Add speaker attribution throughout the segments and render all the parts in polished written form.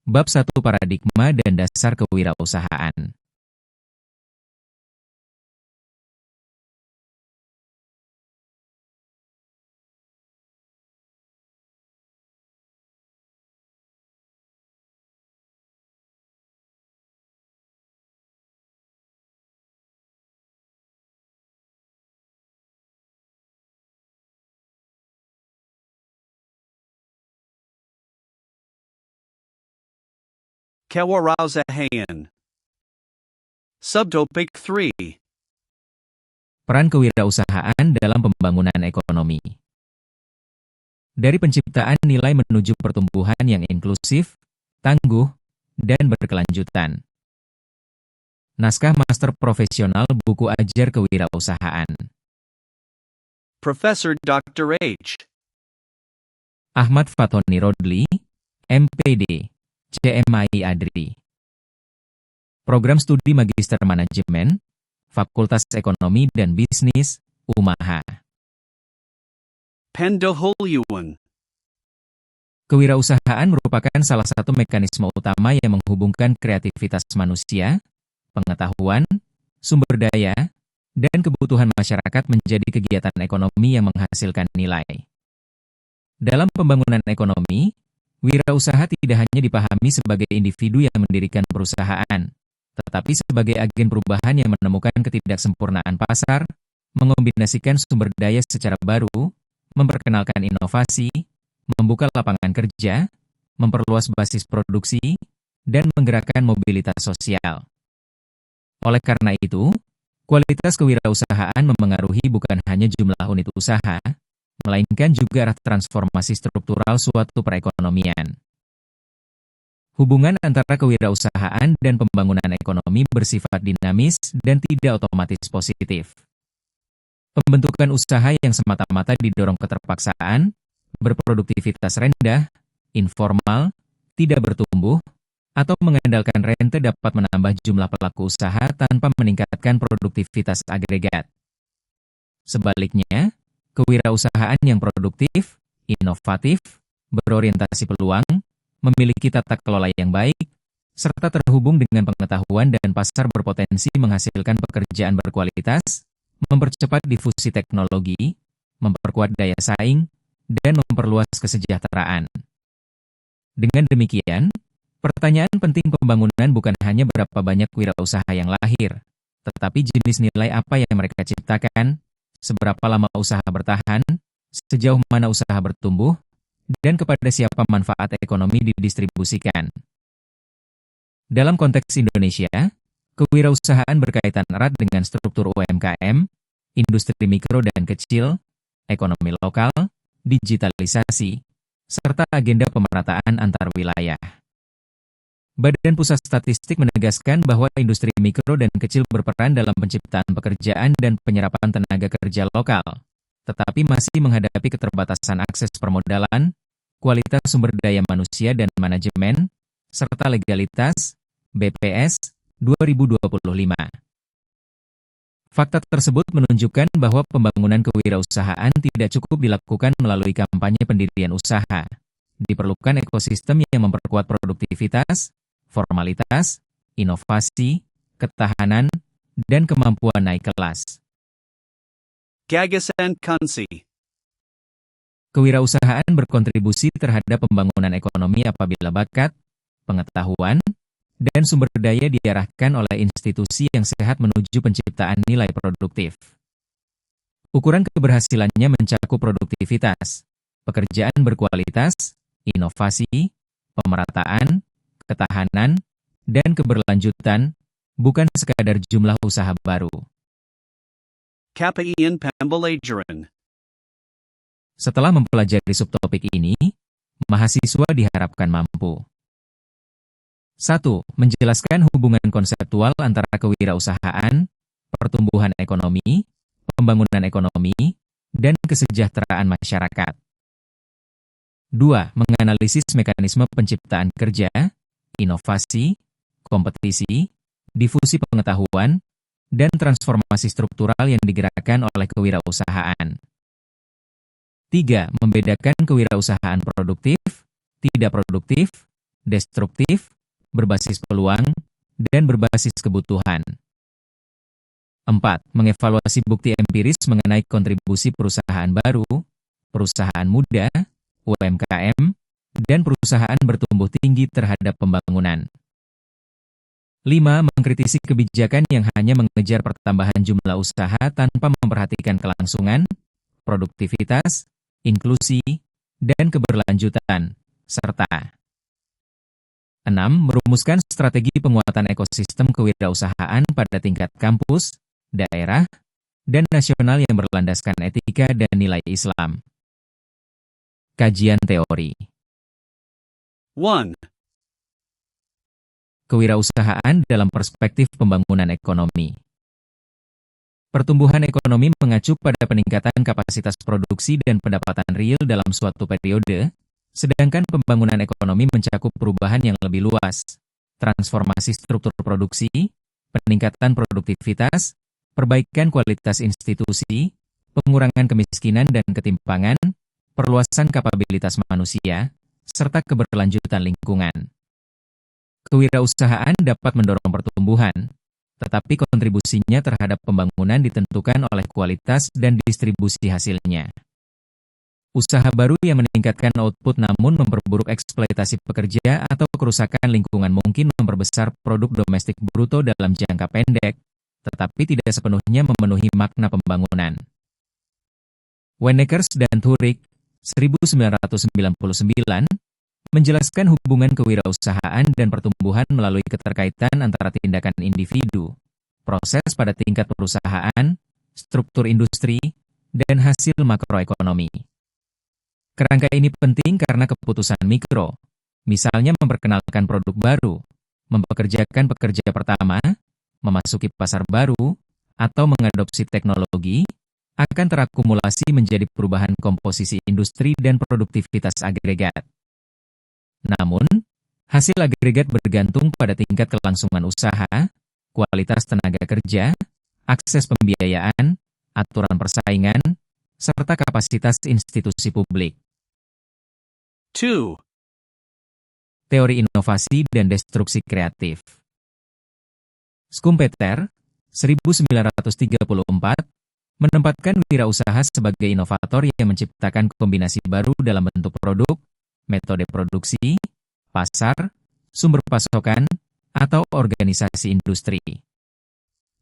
Speaker 1: Bab 1 Paradigma dan Dasar Kewirausahaan.
Speaker 2: Kewirausahaan. Subtopic 3.
Speaker 1: Peran kewirausahaan dalam pembangunan ekonomi. Dari penciptaan nilai menuju pertumbuhan yang inklusif, tangguh, dan berkelanjutan. Naskah Master Profesional Buku Ajar Kewirausahaan.
Speaker 2: Professor Dr. H.
Speaker 1: Ahmad Fatoni Rodli, MPD, CMI Adri. Program Studi Magister Manajemen, Fakultas Ekonomi dan Bisnis, UMAHA.
Speaker 2: Pendahuluan.
Speaker 1: Kewirausahaan merupakan salah satu mekanisme utama yang menghubungkan kreativitas manusia, pengetahuan, sumber daya, dan kebutuhan masyarakat menjadi kegiatan ekonomi yang menghasilkan nilai. Dalam pembangunan ekonomi, wirausaha tidak hanya dipahami sebagai individu yang mendirikan perusahaan, tetapi sebagai agen perubahan yang menemukan ketidaksempurnaan pasar, mengombinasikan sumber daya secara baru, memperkenalkan inovasi, membuka lapangan kerja, memperluas basis produksi, dan menggerakkan mobilitas sosial. Oleh karena itu, kualitas kewirausahaan memengaruhi bukan hanya jumlah unit usaha, melainkan juga arah transformasi struktural suatu perekonomian. Hubungan antara kewirausahaan dan pembangunan ekonomi bersifat dinamis dan tidak otomatis positif. Pembentukan usaha yang semata-mata didorong keterpaksaan, berproduktivitas rendah, informal, tidak bertumbuh, atau mengandalkan rente dapat menambah jumlah pelaku usaha tanpa meningkatkan produktivitas agregat. Sebaliknya, kewirausahaan yang produktif, inovatif, berorientasi peluang, memiliki tata kelola yang baik, serta terhubung dengan pengetahuan dan pasar berpotensi menghasilkan pekerjaan berkualitas, mempercepat difusi teknologi, memperkuat daya saing, dan memperluas kesejahteraan. Dengan demikian, pertanyaan penting pembangunan bukan hanya berapa banyak wirausaha yang lahir, tetapi jenis nilai apa yang mereka ciptakan, seberapa lama usaha bertahan, sejauh mana usaha bertumbuh, dan kepada siapa manfaat ekonomi didistribusikan. Dalam konteks Indonesia, kewirausahaan berkaitan erat dengan struktur UMKM, industri mikro dan kecil, ekonomi lokal, digitalisasi, serta agenda pemerataan antar wilayah. Badan Pusat Statistik menegaskan bahwa industri mikro dan kecil berperan dalam penciptaan pekerjaan dan penyerapan tenaga kerja lokal, tetapi masih menghadapi keterbatasan akses permodalan, kualitas sumber daya manusia dan manajemen, serta legalitas, BPS, 2025. Fakta tersebut menunjukkan bahwa pembangunan kewirausahaan tidak cukup dilakukan melalui kampanye pendirian usaha. Diperlukan ekosistem yang memperkuat produktivitas, formalitas, inovasi, ketahanan, dan kemampuan naik kelas.
Speaker 2: Gagasan Kunci.
Speaker 1: Kewirausahaan berkontribusi terhadap pembangunan ekonomi apabila bakat, pengetahuan, dan sumber daya diarahkan oleh institusi yang sehat menuju penciptaan nilai produktif. Ukuran keberhasilannya mencakup produktivitas, pekerjaan berkualitas, inovasi, pemerataan, ketahanan, dan keberlanjutan, bukan sekadar jumlah usaha baru.
Speaker 2: KPIan Pembelajaran.
Speaker 1: Setelah mempelajari subtopik ini, mahasiswa diharapkan mampu 1. Menjelaskan hubungan konseptual antara kewirausahaan, pertumbuhan ekonomi, pembangunan ekonomi, dan kesejahteraan masyarakat. 2. Menganalisis mekanisme penciptaan kerja, inovasi, kompetisi, difusi pengetahuan, dan transformasi struktural yang digerakkan oleh kewirausahaan. 3. Membedakan kewirausahaan produktif, tidak produktif, destruktif, berbasis peluang, dan berbasis kebutuhan. 4. Mengevaluasi bukti empiris mengenai kontribusi perusahaan baru, perusahaan muda, UMKM, dan perusahaan bertumbuh tinggi terhadap pembangunan. 5. Mengkritisi kebijakan yang hanya mengejar pertambahan jumlah usaha tanpa memperhatikan kelangsungan, produktivitas, inklusi, dan keberlanjutan, serta 6. Merumuskan strategi penguatan ekosistem kewirausahaan pada tingkat kampus, daerah, dan nasional yang berlandaskan etika dan nilai Islam. Kajian teori.
Speaker 2: 1.
Speaker 1: Kewirausahaan dalam perspektif pembangunan ekonomi. Pertumbuhan ekonomi mengacu pada peningkatan kapasitas produksi dan pendapatan real dalam suatu periode, sedangkan pembangunan ekonomi mencakup perubahan yang lebih luas, transformasi struktur produksi, peningkatan produktivitas, perbaikan kualitas institusi, pengurangan kemiskinan dan ketimpangan, perluasan kapabilitas manusia, serta keberlanjutan lingkungan. Kewirausahaan dapat mendorong pertumbuhan, tetapi kontribusinya terhadap pembangunan ditentukan oleh kualitas dan distribusi hasilnya. Usaha baru yang meningkatkan output namun memperburuk eksploitasi pekerja atau kerusakan lingkungan mungkin memperbesar produk domestik bruto dalam jangka pendek, tetapi tidak sepenuhnya memenuhi makna pembangunan. Wennekers dan Thurik, 1999, menjelaskan hubungan kewirausahaan dan pertumbuhan melalui keterkaitan antara tindakan individu, proses pada tingkat perusahaan, struktur industri, dan hasil makroekonomi. Kerangka ini penting karena keputusan mikro, misalnya memperkenalkan produk baru, mempekerjakan pekerja pertama, memasuki pasar baru, atau mengadopsi teknologi, akan terakumulasi menjadi perubahan komposisi industri dan produktivitas agregat. Namun, hasil agregat bergantung pada tingkat kelangsungan usaha, kualitas tenaga kerja, akses pembiayaan, aturan persaingan, serta kapasitas institusi publik.
Speaker 2: 2.
Speaker 1: Teori inovasi dan destruksi kreatif. Schumpeter, 1934, menempatkan wirausaha sebagai inovator yang menciptakan kombinasi baru dalam bentuk produk, metode produksi, pasar, sumber pasokan, atau organisasi industri.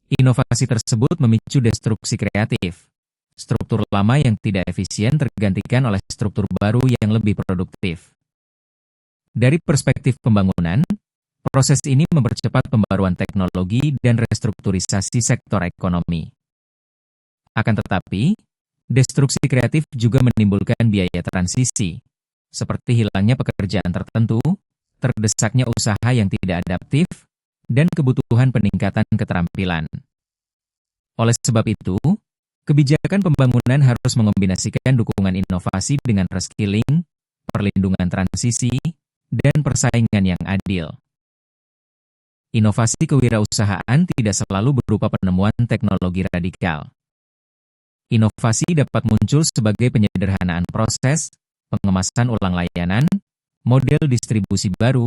Speaker 1: Inovasi tersebut memicu destruksi kreatif. Struktur lama yang tidak efisien tergantikan oleh struktur baru yang lebih produktif. Dari perspektif pembangunan, proses ini mempercepat pembaruan teknologi dan restrukturisasi sektor ekonomi. Akan tetapi, destruksi kreatif juga menimbulkan biaya transisi, seperti hilangnya pekerjaan tertentu, terdesaknya usaha yang tidak adaptif, dan kebutuhan peningkatan keterampilan. Oleh sebab itu, kebijakan pembangunan harus mengombinasikan dukungan inovasi dengan reskilling, perlindungan transisi, dan persaingan yang adil. Inovasi kewirausahaan tidak selalu berupa penemuan teknologi radikal. Inovasi dapat muncul sebagai penyederhanaan proses, pengemasan ulang layanan, model distribusi baru,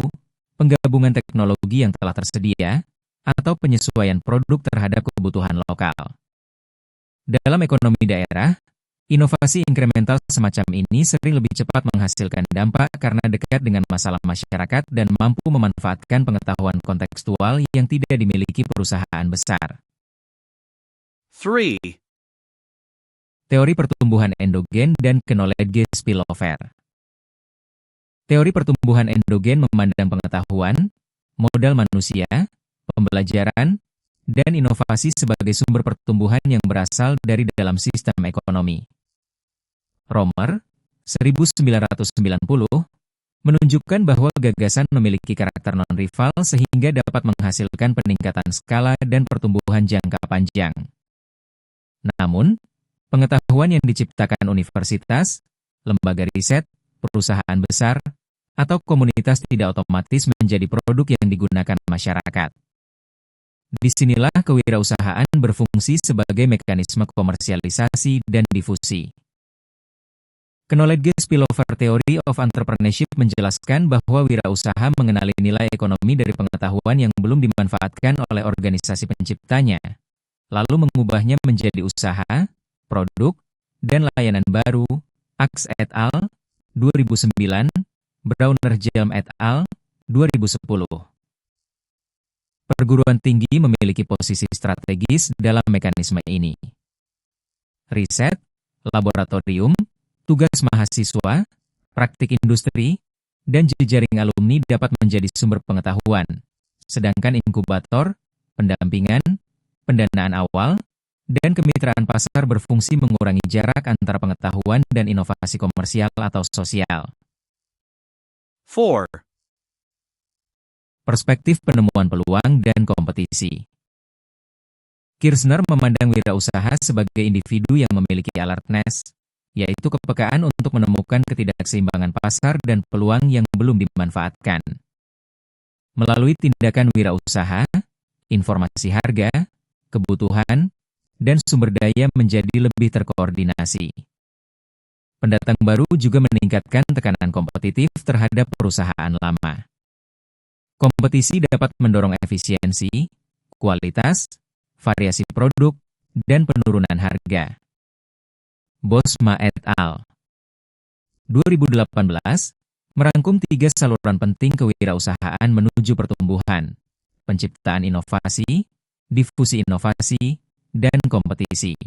Speaker 1: penggabungan teknologi yang telah tersedia, atau penyesuaian produk terhadap kebutuhan lokal. Dalam ekonomi daerah, inovasi inkremental semacam ini sering lebih cepat menghasilkan dampak karena dekat dengan masalah masyarakat dan mampu memanfaatkan pengetahuan kontekstual yang tidak dimiliki perusahaan besar.
Speaker 2: 3.
Speaker 1: Teori pertumbuhan endogen dan knowledge spillover. Teori pertumbuhan endogen memandang pengetahuan, modal manusia, pembelajaran, dan inovasi sebagai sumber pertumbuhan yang berasal dari dalam sistem ekonomi. Romer, 1990, menunjukkan bahwa gagasan memiliki karakter non-rival sehingga dapat menghasilkan peningkatan skala dan pertumbuhan jangka panjang. Namun, pengetahuan yang diciptakan universitas, lembaga riset, perusahaan besar, atau komunitas tidak otomatis menjadi produk yang digunakan masyarakat. Disinilah kewirausahaan berfungsi sebagai mekanisme komersialisasi dan difusi. Knowledge Spillover Theory of Entrepreneurship menjelaskan bahwa wirausaha mengenali nilai ekonomi dari pengetahuan yang belum dimanfaatkan oleh organisasi penciptanya, lalu mengubahnya menjadi usaha, produk, dan layanan baru. Axe et al. 2009, Brauner-Gelm et al. 2010. Perguruan tinggi memiliki posisi strategis dalam mekanisme ini. Riset, laboratorium, tugas mahasiswa, praktik industri, dan jejaring alumni dapat menjadi sumber pengetahuan, sedangkan inkubator, pendampingan, pendanaan awal, dan kemitraan pasar berfungsi mengurangi jarak antara pengetahuan dan inovasi komersial atau sosial.
Speaker 2: 4.
Speaker 1: Perspektif penemuan peluang dan kompetisi. Kirshner memandang wirausaha sebagai individu yang memiliki alertness, yaitu kepekaan untuk menemukan ketidakseimbangan pasar dan peluang yang belum dimanfaatkan. Melalui tindakan wirausaha, informasi harga, kebutuhan, dan sumber daya menjadi lebih terkoordinasi. Pendatang baru juga meningkatkan tekanan kompetitif terhadap perusahaan lama. Kompetisi dapat mendorong efisiensi, kualitas, variasi produk, dan penurunan harga. Bosma et al. 2018 merangkum 3 saluran penting kewirausahaan menuju pertumbuhan: penciptaan inovasi, difusi inovasi, dan kompetisi.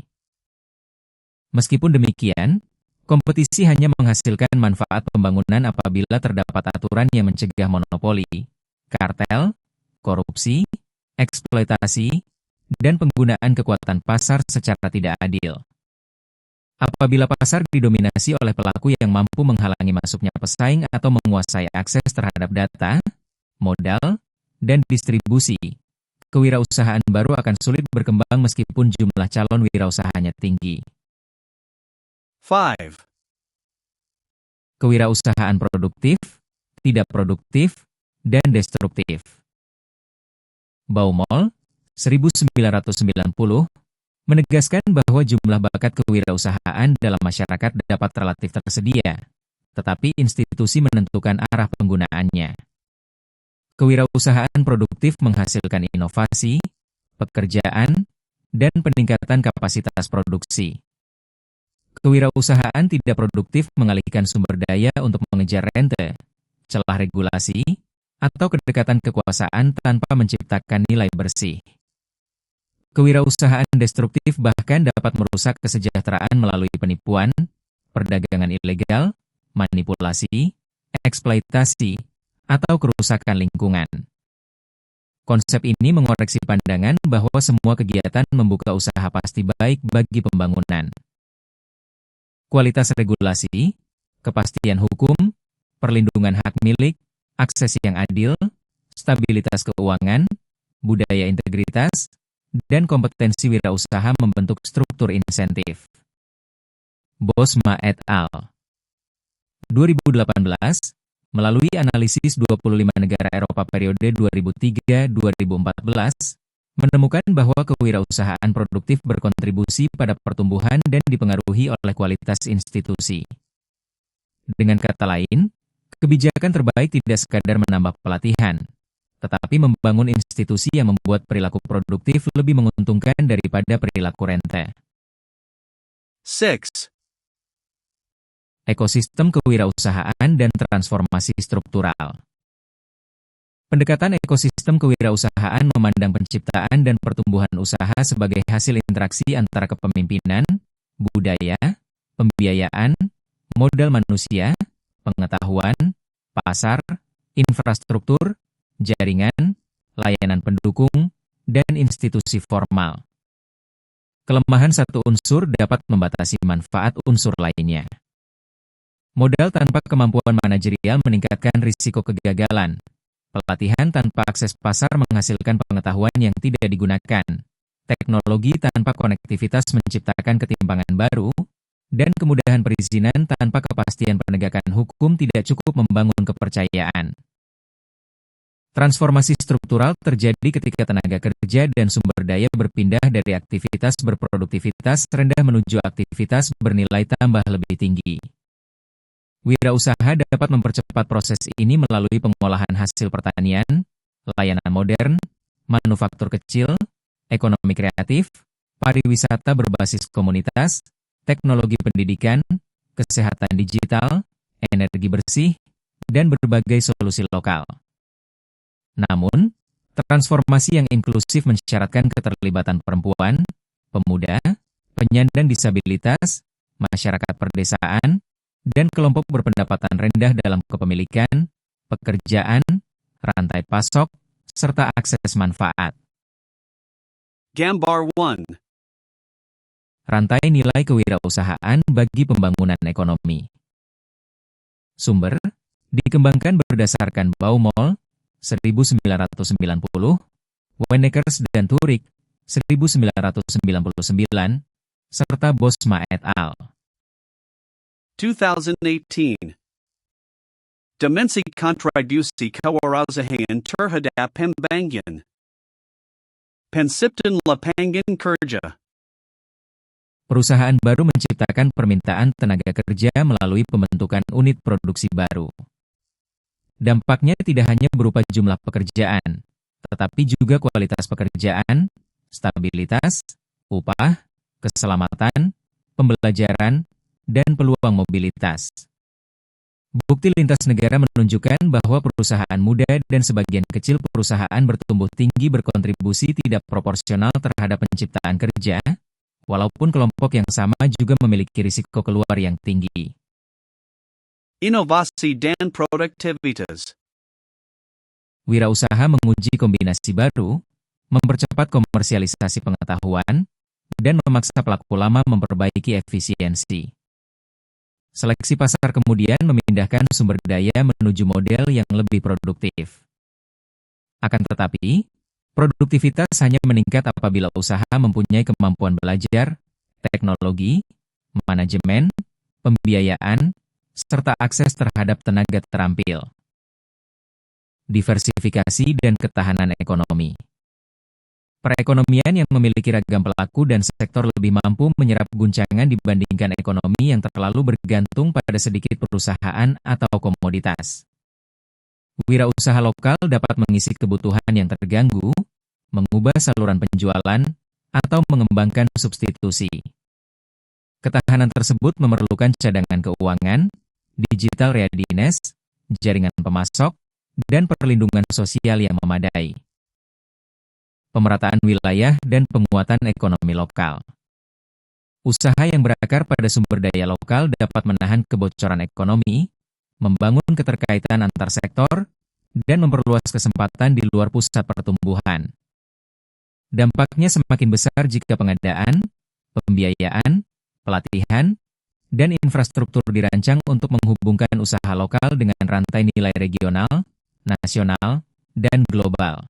Speaker 1: Meskipun demikian, kompetisi hanya menghasilkan manfaat pembangunan apabila terdapat aturan yang mencegah monopoli, kartel, korupsi, eksploitasi, dan penggunaan kekuatan pasar secara tidak adil. Apabila pasar didominasi oleh pelaku yang mampu menghalangi masuknya pesaing atau menguasai akses terhadap data, modal, dan distribusi, kewirausahaan baru akan sulit berkembang meskipun jumlah calon wirausahanya tinggi.
Speaker 2: 5.
Speaker 1: Kewirausahaan produktif, tidak produktif, dan destruktif. Baumol, 1990, menegaskan bahwa jumlah bakat kewirausahaan dalam masyarakat dapat relatif tersedia, tetapi institusi menentukan arah penggunaannya. Kewirausahaan produktif menghasilkan inovasi, pekerjaan, dan peningkatan kapasitas produksi. Kewirausahaan tidak produktif mengalihkan sumber daya untuk mengejar rente, celah regulasi, atau kedekatan kekuasaan tanpa menciptakan nilai bersih. Kewirausahaan destruktif bahkan dapat merusak kesejahteraan melalui penipuan, perdagangan ilegal, manipulasi, eksploitasi, atau kerusakan lingkungan. Konsep ini mengoreksi pandangan bahwa semua kegiatan membuka usaha pasti baik bagi pembangunan. Kualitas regulasi, kepastian hukum, perlindungan hak milik, akses yang adil, stabilitas keuangan, budaya integritas, dan kompetensi wirausaha membentuk struktur insentif. Bosma et al. 2018, melalui analisis 25 negara Eropa periode 2003-2014, menemukan bahwa kewirausahaan produktif berkontribusi pada pertumbuhan dan dipengaruhi oleh kualitas institusi. Dengan kata lain, kebijakan terbaik tidak sekadar menambah pelatihan, tetapi membangun institusi yang membuat perilaku produktif lebih menguntungkan daripada perilaku rente.
Speaker 2: 6.
Speaker 1: Ekosistem kewirausahaan dan transformasi struktural. Pendekatan ekosistem kewirausahaan memandang penciptaan dan pertumbuhan usaha sebagai hasil interaksi antara kepemimpinan, budaya, pembiayaan, modal manusia, pengetahuan, pasar, infrastruktur, jaringan, layanan pendukung, dan institusi formal. Kelemahan satu unsur dapat membatasi manfaat unsur lainnya. Modal tanpa kemampuan manajerial meningkatkan risiko kegagalan. Pelatihan tanpa akses pasar menghasilkan pengetahuan yang tidak digunakan. Teknologi tanpa konektivitas menciptakan ketimpangan baru, dan kemudahan perizinan tanpa kepastian penegakan hukum tidak cukup membangun kepercayaan. Transformasi struktural terjadi ketika tenaga kerja dan sumber daya berpindah dari aktivitas berproduktivitas rendah menuju aktivitas bernilai tambah lebih tinggi. Wirausaha dapat mempercepat proses ini melalui pengolahan hasil pertanian, layanan modern, manufaktur kecil, ekonomi kreatif, pariwisata berbasis komunitas, teknologi pendidikan, kesehatan digital, energi bersih, dan berbagai solusi lokal. Namun, transformasi yang inklusif mensyaratkan keterlibatan perempuan, pemuda, penyandang disabilitas, masyarakat perdesaan, dan kelompok berpendapatan rendah dalam kepemilikan, pekerjaan, rantai pasok, serta akses manfaat.
Speaker 2: Gambar 1.
Speaker 1: Rantai nilai kewirausahaan bagi pembangunan ekonomi. Sumber dikembangkan berdasarkan Baumol 1990, Wennekers dan Turek 1999, serta Bosma et al.
Speaker 2: 2018. Dimensi kontribusi kewirausahaan terhadap pembangunan. Penciptaan lapangan kerja.
Speaker 1: Perusahaan baru menciptakan permintaan tenaga kerja melalui pembentukan unit produksi baru. Dampaknya tidak hanya berupa jumlah pekerjaan, tetapi juga kualitas pekerjaan, stabilitas, upah, keselamatan, pembelajaran, dan peluang mobilitas. Bukti lintas negara menunjukkan bahwa perusahaan muda dan sebagian kecil perusahaan bertumbuh tinggi berkontribusi tidak proporsional terhadap penciptaan kerja, walaupun kelompok yang sama juga memiliki risiko keluar yang tinggi.
Speaker 2: Inovasi dan produktivitas.
Speaker 1: Wirausaha menguji kombinasi baru, mempercepat komersialisasi pengetahuan, dan memaksa pelaku lama memperbaiki efisiensi. Seleksi pasar kemudian memindahkan sumber daya menuju model yang lebih produktif. Akan tetapi, produktivitas hanya meningkat apabila usaha mempunyai kemampuan belajar, teknologi, manajemen, pembiayaan, serta akses terhadap tenaga terampil. Diversifikasi dan ketahanan ekonomi. Perekonomian yang memiliki ragam pelaku dan sektor lebih mampu menyerap guncangan dibandingkan ekonomi yang terlalu bergantung pada sedikit perusahaan atau komoditas. Wirausaha lokal dapat mengisi kebutuhan yang terganggu, mengubah saluran penjualan, atau mengembangkan substitusi. Ketahanan tersebut memerlukan cadangan keuangan, digital readiness, jaringan pemasok, dan perlindungan sosial yang memadai. Pemerataan wilayah dan penguatan ekonomi lokal. Usaha yang berakar pada sumber daya lokal dapat menahan kebocoran ekonomi, membangun keterkaitan antar sektor, dan memperluas kesempatan di luar pusat pertumbuhan. Dampaknya semakin besar jika pengadaan, pembiayaan, pelatihan, dan infrastruktur dirancang untuk menghubungkan usaha lokal dengan rantai nilai regional, nasional, dan global.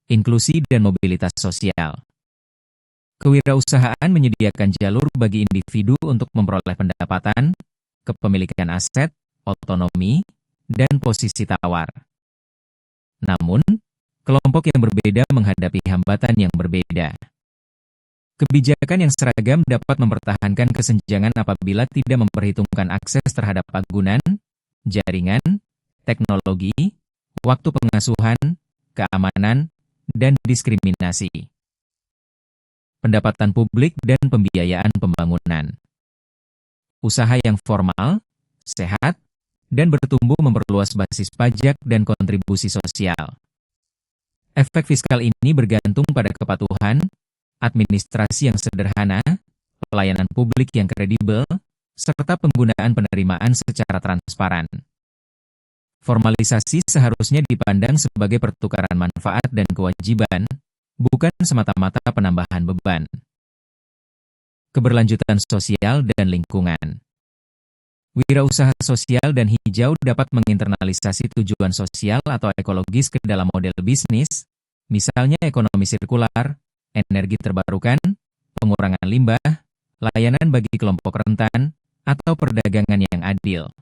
Speaker 1: Inklusi dan mobilitas sosial. Kewirausahaan menyediakan jalur bagi individu untuk memperoleh pendapatan, kepemilikan aset, otonomi, dan posisi tawar. Namun, kelompok yang berbeda menghadapi hambatan yang berbeda. Kebijakan yang seragam dapat mempertahankan kesenjangan apabila tidak memperhitungkan akses terhadap agunan, jaringan, teknologi, waktu pengasuhan, keamanan, dan diskriminasi. Pendapatan publik dan pembiayaan pembangunan. Usaha yang formal, sehat, dan bertumbuh memperluas basis pajak dan kontribusi sosial. Efek fiskal ini bergantung pada kepatuhan, administrasi yang sederhana, pelayanan publik yang kredibel, serta penggunaan penerimaan secara transparan. Formalisasi seharusnya dipandang sebagai pertukaran manfaat dan kewajiban, bukan semata-mata penambahan beban. Keberlanjutan sosial dan lingkungan. Wirausaha sosial dan hijau dapat menginternalisasi tujuan sosial atau ekologis ke dalam model bisnis, misalnya ekonomi sirkular, energi terbarukan, pengurangan limbah, layanan bagi kelompok rentan, atau perdagangan yang adil.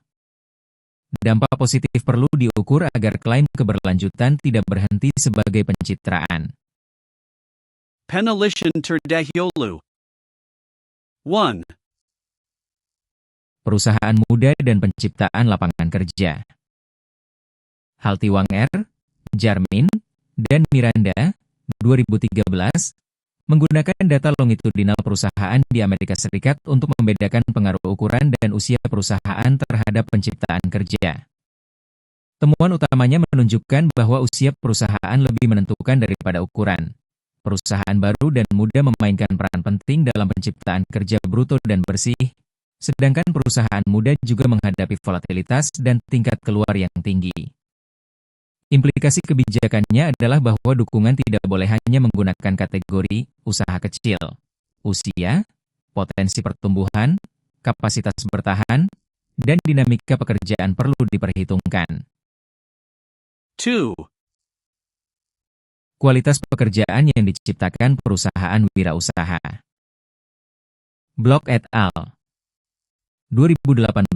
Speaker 1: Dampak positif perlu diukur agar klaim keberlanjutan tidak berhenti sebagai pencitraan.
Speaker 2: Penelitian terdahulu. 1.
Speaker 1: perusahaan muda dan penciptaan lapangan kerja. Haltiwang R, Jarmin, dan Miranda, 2013, menggunakan data longitudinal perusahaan di Amerika Serikat untuk membedakan pengaruh ukuran dan usia perusahaan terhadap penciptaan kerja. Temuan utamanya menunjukkan bahwa usia perusahaan lebih menentukan daripada ukuran. Perusahaan baru dan muda memainkan peran penting dalam penciptaan kerja bruto dan bersih, sedangkan perusahaan muda juga menghadapi volatilitas dan tingkat keluar yang tinggi. Implikasi kebijakannya adalah bahwa dukungan tidak boleh hanya menggunakan kategori usaha kecil, usia, potensi pertumbuhan, kapasitas bertahan, dan dinamika pekerjaan perlu diperhitungkan.
Speaker 2: 2.
Speaker 1: Kualitas pekerjaan yang diciptakan perusahaan wirausaha. Block et al. 2018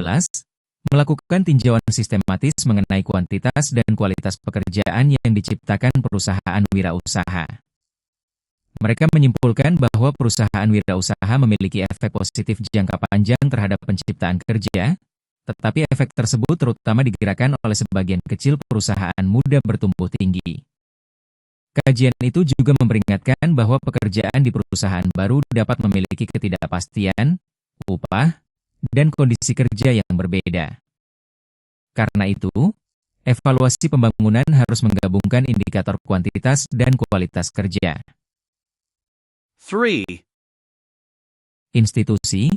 Speaker 1: melakukan tinjauan sistematis mengenai kuantitas dan kualitas pekerjaan yang diciptakan perusahaan wirausaha. Mereka menyimpulkan bahwa perusahaan wirausaha memiliki efek positif jangka panjang terhadap penciptaan kerja, tetapi efek tersebut terutama digerakkan oleh sebagian kecil perusahaan muda bertumbuh tinggi. Kajian itu juga memperingatkan bahwa pekerjaan di perusahaan baru dapat memiliki ketidakpastian, upah, dan kondisi kerja yang berbeda. Karena itu, evaluasi pembangunan harus menggabungkan indikator kuantitas dan kualitas kerja.
Speaker 2: 3.
Speaker 1: Institusi,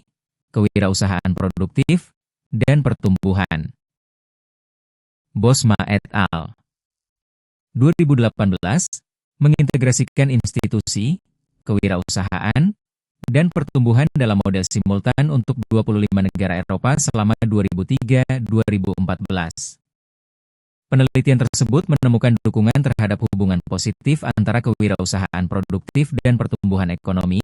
Speaker 1: kewirausahaan produktif, dan pertumbuhan. Bosma et al. 2018 mengintegrasikan institusi, kewirausahaan, dan pertumbuhan dalam model simultan untuk 25 negara Eropa selama 2003-2014. Penelitian tersebut menemukan dukungan terhadap hubungan positif antara kewirausahaan produktif dan pertumbuhan ekonomi,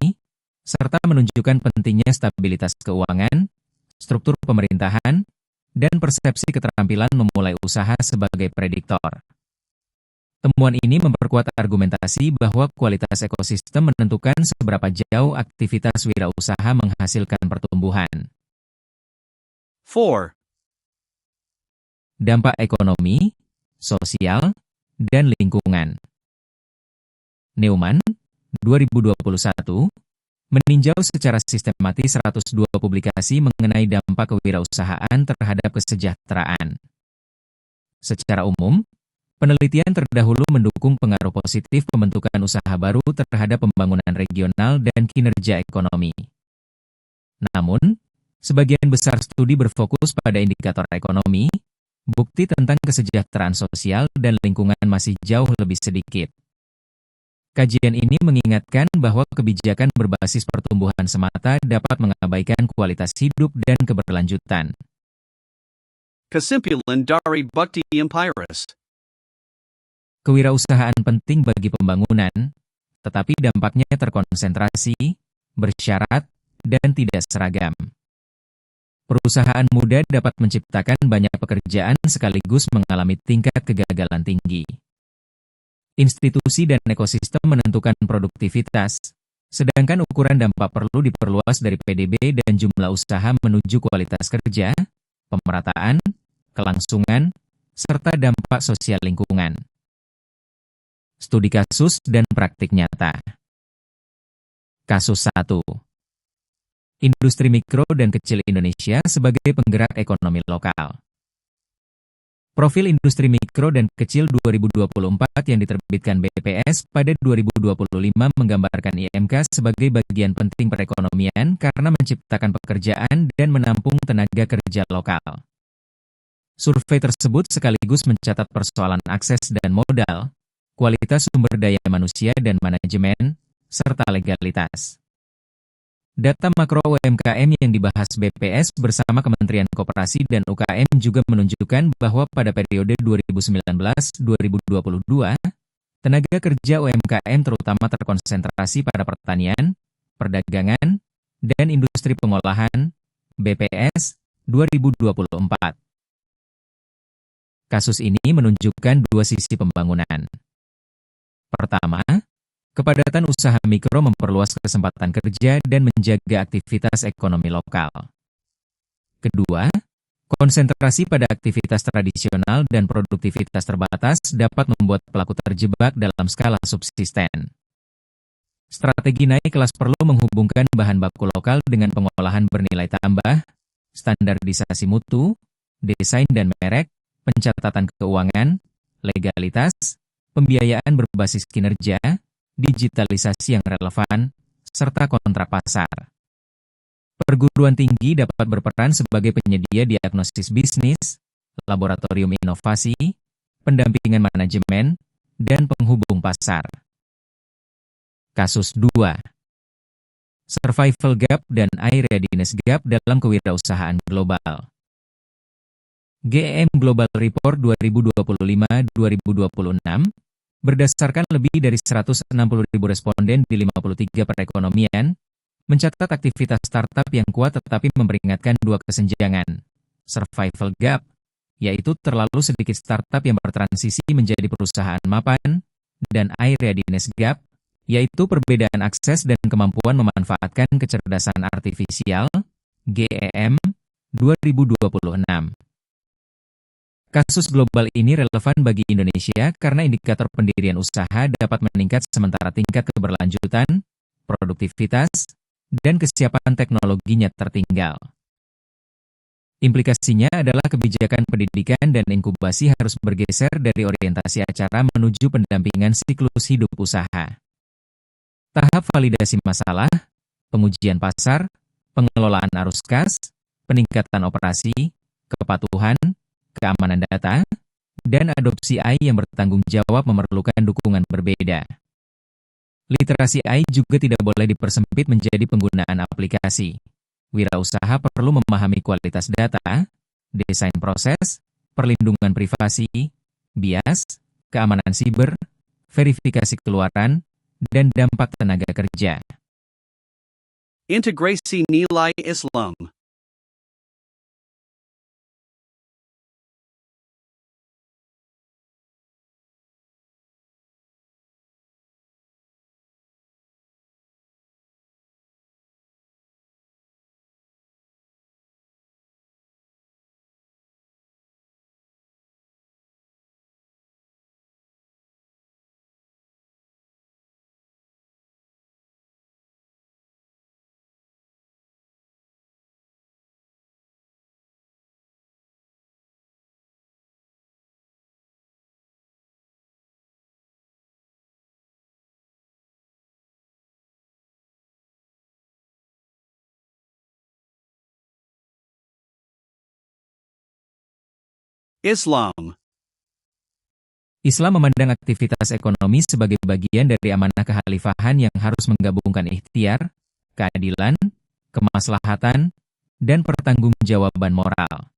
Speaker 1: serta menunjukkan pentingnya stabilitas keuangan, struktur pemerintahan, dan persepsi keterampilan memulai usaha sebagai prediktor. Temuan ini memperkuat argumentasi bahwa kualitas ekosistem menentukan seberapa jauh aktivitas wirausaha menghasilkan pertumbuhan.
Speaker 2: 4.
Speaker 1: Dampak ekonomi, sosial, dan lingkungan. Neumann, 2021, meninjau secara sistematis 102 publikasi mengenai dampak kewirausahaan terhadap kesejahteraan. Secara umum, penelitian terdahulu mendukung pengaruh positif pembentukan usaha baru terhadap pembangunan regional dan kinerja ekonomi. Namun, sebagian besar studi berfokus pada indikator ekonomi, bukti tentang kesejahteraan sosial dan lingkungan masih jauh lebih sedikit. Kajian ini mengingatkan bahwa kebijakan berbasis pertumbuhan semata dapat mengabaikan kualitas hidup dan keberlanjutan.
Speaker 2: Kesimpulan dari Bukti Empiris.
Speaker 1: Kewirausahaan penting bagi pembangunan, tetapi dampaknya terkonsentrasi, bersyarat, dan tidak seragam. Perusahaan muda dapat menciptakan banyak pekerjaan sekaligus mengalami tingkat kegagalan tinggi. Institusi dan ekosistem menentukan produktivitas, sedangkan ukuran dampak perlu diperluas dari PDB dan jumlah usaha menuju kualitas kerja, pemerataan, kelangsungan, serta dampak sosial lingkungan. Studi kasus dan praktik nyata. Kasus 1. Industri mikro dan kecil Indonesia sebagai penggerak ekonomi lokal. Profil industri mikro dan kecil 2024 yang diterbitkan BPS pada 2025 menggambarkan IMK sebagai bagian penting perekonomian karena menciptakan pekerjaan dan menampung tenaga kerja lokal. Survei tersebut sekaligus mencatat persoalan akses dan modal, kualitas sumber daya manusia dan manajemen, serta legalitas. Data makro UMKM yang dibahas BPS bersama Kementerian Koperasi dan UKM juga menunjukkan bahwa pada periode 2019-2022, tenaga kerja UMKM terutama terkonsentrasi pada pertanian, perdagangan, dan industri pengolahan, BPS 2024. Kasus ini menunjukkan dua sisi pembangunan. Pertama, kepadatan usaha mikro memperluas kesempatan kerja dan menjaga aktivitas ekonomi lokal. Kedua, konsentrasi pada aktivitas tradisional dan produktivitas terbatas dapat membuat pelaku terjebak dalam skala subsisten. Strategi naik kelas perlu menghubungkan bahan baku lokal dengan pengolahan bernilai tambah, standarisasi mutu, desain dan merek, pencatatan keuangan, legalitas, pembiayaan berbasis kinerja, digitalisasi yang relevan, serta kontrak pasar. Perguruan tinggi dapat berperan sebagai penyedia diagnosis bisnis, laboratorium inovasi, pendampingan manajemen, dan penghubung pasar. Kasus 2. Survival Gap dan iReadiness Gap dalam kewirausahaan global. GEM Global Report 2025-2026 berdasarkan lebih dari 160.000 responden di 53 perekonomian, mencatat aktivitas startup yang kuat tetapi memperingatkan dua kesenjangan. Survival Gap, yaitu terlalu sedikit startup yang bertransisi menjadi perusahaan mapan, dan iReadiness Gap, yaitu perbedaan akses dan kemampuan memanfaatkan kecerdasan artifisial, GEM, 2026. Kasus global ini relevan bagi Indonesia karena indikator pendirian usaha dapat meningkat sementara tingkat keberlanjutan, produktivitas, dan kesiapan teknologinya tertinggal. Implikasinya adalah kebijakan pendidikan dan inkubasi harus bergeser dari orientasi acara menuju pendampingan siklus hidup usaha. Tahap validasi masalah, pengujian pasar, pengelolaan arus kas, peningkatan operasi, kepatuhan, keamanan data, dan adopsi AI yang bertanggung jawab memerlukan dukungan berbeda. Literasi AI juga tidak boleh dipersempit menjadi penggunaan aplikasi. Wirausaha perlu memahami kualitas data, desain proses, perlindungan privasi, bias, keamanan siber, verifikasi keluaran, dan dampak tenaga kerja.
Speaker 2: Integrasi nilai Islam. Islam.
Speaker 1: Islam memandang aktivitas ekonomi sebagai bagian dari amanah kekhalifahan yang harus menggabungkan ikhtiar, keadilan, kemaslahatan, dan pertanggungjawaban moral.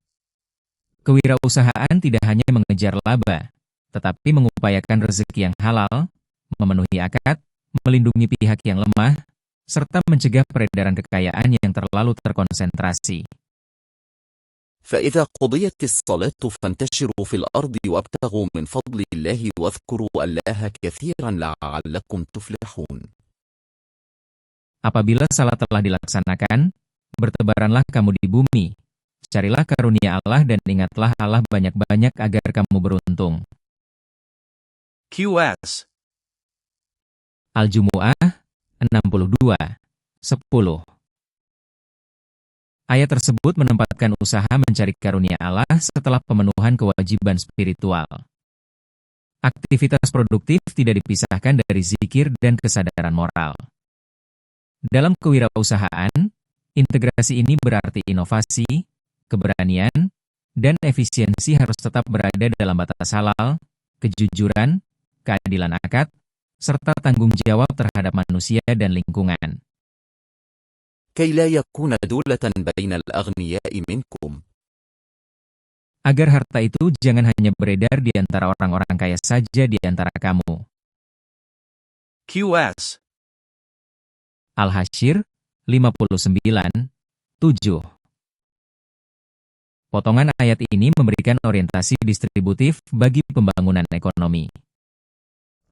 Speaker 1: Kewirausahaan tidak hanya mengejar laba, tetapi mengupayakan rezeki yang halal, memenuhi akad, melindungi pihak yang lemah, serta mencegah peredaran kekayaan yang terlalu terkonsentrasi.
Speaker 3: فإذا قضيت الصلاة فانتشروا في الأرض وابتغوا من فضل الله واذكروا الله كثيرا لعلكم تفلحون.
Speaker 1: Apabila salat telah dilaksanakan, bertebaranlah kamu di bumi, carilah karunia Allah dan ingatlah Allah banyak-banyak agar kamu beruntung.
Speaker 2: QS.
Speaker 1: Al-Jumu'ah 62:10. Ayat tersebut menempatkan usaha mencari karunia Allah setelah pemenuhan kewajiban spiritual. Aktivitas produktif tidak dipisahkan dari zikir dan kesadaran moral. Dalam kewirausahaan, integrasi ini berarti inovasi, keberanian, dan efisiensi harus tetap berada dalam batas halal, kejujuran, keadilan akad, serta tanggung jawab terhadap manusia dan lingkungan.
Speaker 3: كي لا يكون دولة بين الأغنياء منكم.
Speaker 1: Agar harta itu jangan hanya beredar di antara orang-orang kaya saja di antara kamu.
Speaker 2: QS.
Speaker 1: Al-Hasyr 59:7. Potongan ayat ini memberikan orientasi distributif bagi pembangunan ekonomi.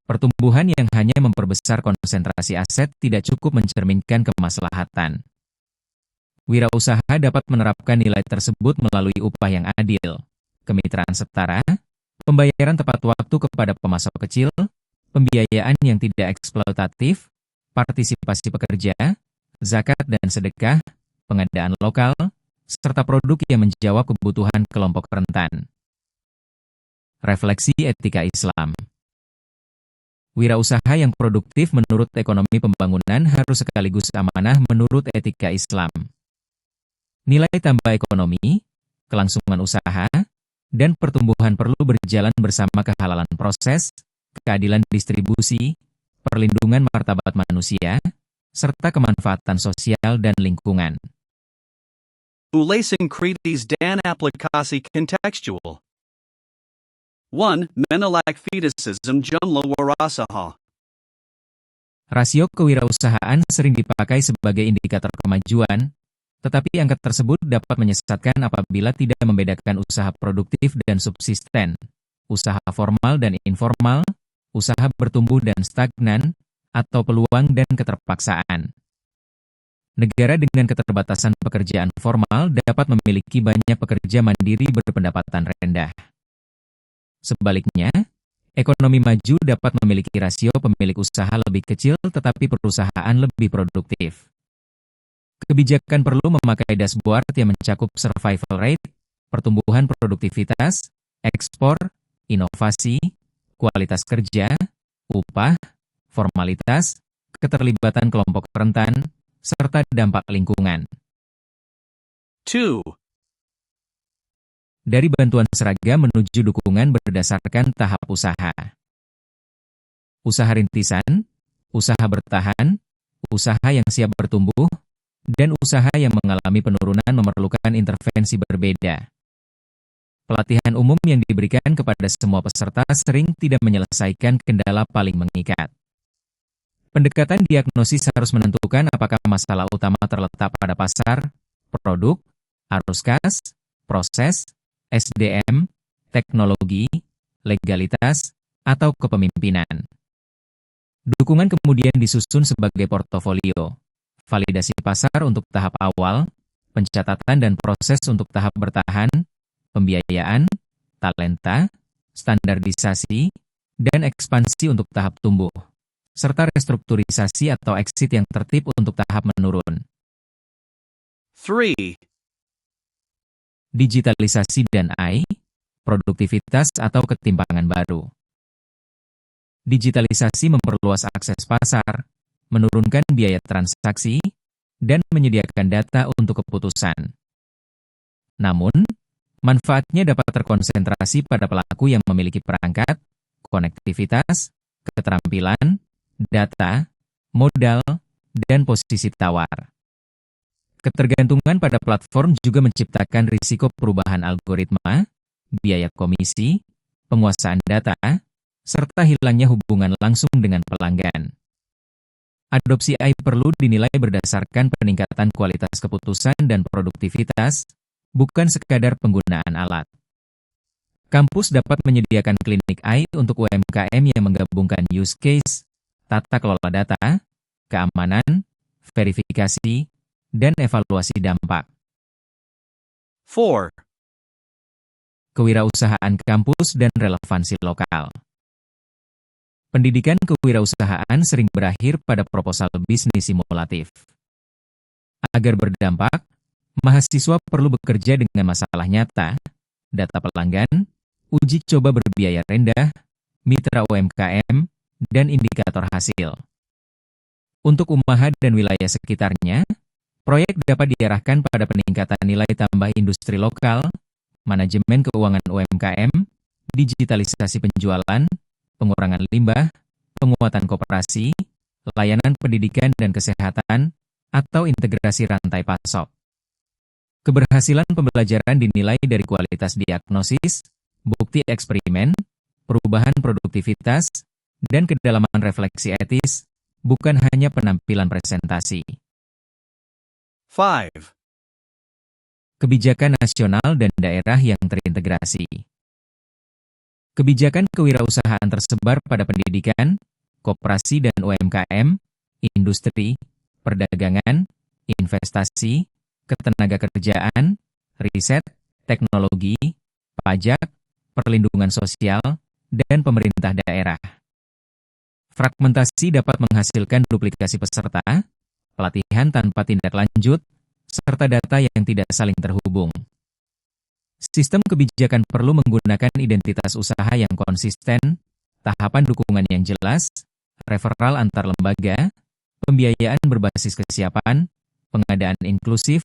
Speaker 1: Pertumbuhan yang hanya memperbesar konsentrasi aset tidak cukup mencerminkan kemaslahatan. Wirausaha dapat menerapkan nilai tersebut melalui upah yang adil, kemitraan setara, pembayaran tepat waktu kepada pemasok kecil, pembiayaan yang tidak eksploitatif, partisipasi pekerja, zakat dan sedekah, pengadaan lokal, serta produk yang menjawab kebutuhan kelompok rentan. Refleksi etika Islam. Wirausaha yang produktif menurut ekonomi pembangunan harus sekaligus amanah menurut etika Islam. Nilai tambah ekonomi, kelangsungan usaha, dan pertumbuhan perlu berjalan bersama kehalalan proses, keadilan distribusi, perlindungan martabat manusia, serta kemanfaatan sosial dan lingkungan.
Speaker 2: Ulasan kritis dan aplikasi kontekstual. 1. Menolak fetisism jumlah wirausaha.
Speaker 1: Rasio kewirausahaan sering dipakai sebagai indikator kemajuan, tetapi angka tersebut dapat menyesatkan apabila tidak membedakan usaha produktif dan subsisten, usaha formal dan informal, usaha bertumbuh dan stagnan, atau peluang dan keterpaksaan. Negara dengan keterbatasan pekerjaan formal dapat memiliki banyak pekerja mandiri berpendapatan rendah. Sebaliknya, ekonomi maju dapat memiliki rasio pemilik usaha lebih kecil tetapi perusahaan lebih produktif. Kebijakan perlu memakai dashboard yang mencakup survival rate, pertumbuhan produktivitas, ekspor, inovasi, kualitas kerja, upah, formalitas, keterlibatan kelompok rentan, serta dampak lingkungan.
Speaker 2: 2.
Speaker 1: Dari bantuan seragam menuju dukungan berdasarkan tahap usaha. Usaha rintisan, usaha bertahan, usaha yang siap bertumbuh, dan usaha yang mengalami penurunan memerlukan intervensi berbeda. Pelatihan umum yang diberikan kepada semua peserta sering tidak menyelesaikan kendala paling mengikat. Pendekatan diagnosis harus menentukan apakah masalah utama terletak pada pasar, produk, arus kas, proses, SDM, teknologi, legalitas, atau kepemimpinan. Dukungan kemudian disusun sebagai portofolio, validasi pasar untuk tahap awal, pencatatan dan proses untuk tahap bertahan, pembiayaan, talenta, standarisasi, dan ekspansi untuk tahap tumbuh, serta restrukturisasi atau exit yang tertib untuk tahap menurun.
Speaker 2: 3.
Speaker 1: Digitalisasi dan AI, produktivitas atau ketimpangan baru. Digitalisasi memperluas akses pasar, menurunkan biaya transaksi, dan menyediakan data untuk keputusan. Namun, manfaatnya dapat terkonsentrasi pada pelaku yang memiliki perangkat, konektivitas, keterampilan, data, modal, dan posisi tawar. Ketergantungan pada platform juga menciptakan risiko perubahan algoritma, biaya komisi, penguasaan data, serta hilangnya hubungan langsung dengan pelanggan. Adopsi AI perlu dinilai berdasarkan peningkatan kualitas keputusan dan produktivitas, bukan sekadar penggunaan alat. Kampus dapat menyediakan klinik AI untuk UMKM yang menggabungkan use case, tata kelola data, keamanan, verifikasi, dan evaluasi dampak.
Speaker 2: 4.
Speaker 1: Kewirausahaan kampus dan relevansi lokal. Pendidikan kewirausahaan sering berakhir pada proposal bisnis simulatif. Agar berdampak, mahasiswa perlu bekerja dengan masalah nyata, data pelanggan, uji coba berbiaya rendah, mitra UMKM, dan indikator hasil. Untuk Umaha dan wilayah sekitarnya, proyek dapat diarahkan pada peningkatan nilai tambah industri lokal, manajemen keuangan UMKM, digitalisasi penjualan, pengurangan limbah, penguatan koperasi, layanan pendidikan dan kesehatan, atau integrasi rantai pasok. Keberhasilan pembelajaran dinilai dari kualitas diagnosis, bukti eksperimen, perubahan produktivitas, dan kedalaman refleksi etis, bukan hanya penampilan presentasi.
Speaker 2: 5.
Speaker 1: Kebijakan nasional dan daerah yang terintegrasi. Kebijakan kewirausahaan tersebar pada pendidikan, koperasi dan UMKM, industri, perdagangan, investasi, ketenagakerjaan, riset, teknologi, pajak, perlindungan sosial, dan pemerintah daerah. Fragmentasi dapat menghasilkan duplikasi peserta, pelatihan tanpa tindak lanjut, serta data yang tidak saling terhubung. Sistem kebijakan perlu menggunakan identitas usaha yang konsisten, tahapan dukungan yang jelas, referral antar lembaga, pembiayaan berbasis kesiapan, pengadaan inklusif,